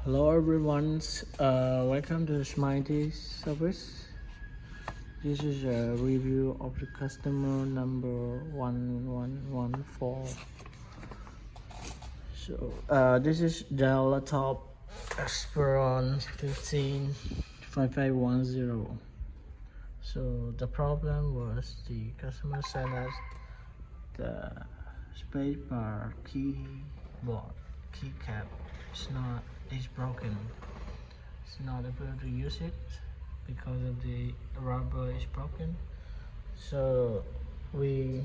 Hello everyone, welcome to the Smitey service. This is a review of the customer number 1114. So this is Dell laptop Aspiron 155510. So the problem was the customer sent us the spacebar keyboard keycap is broken. It's not able to use it because of the rubber is broken. So we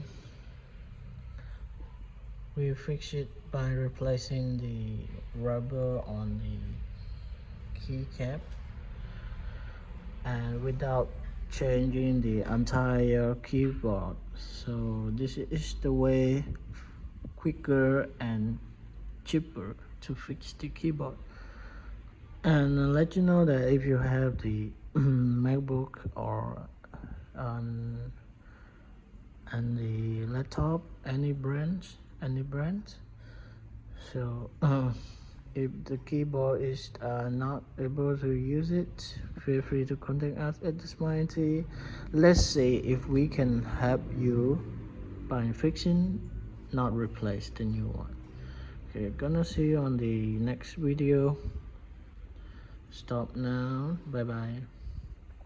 fix it by replacing the rubber on the keycap and without changing the entire keyboard. So this is the way quicker and cheaper to fix the keyboard. And I'll let you know that if you have the Macbook or and the laptop, any brand. So if the keyboard is not able to use it, feel free to contact us at the Smitey. Let's see if we can help you by fixing, not replace the new one. Okay, gonna see you on the next video. Stop now. Bye bye.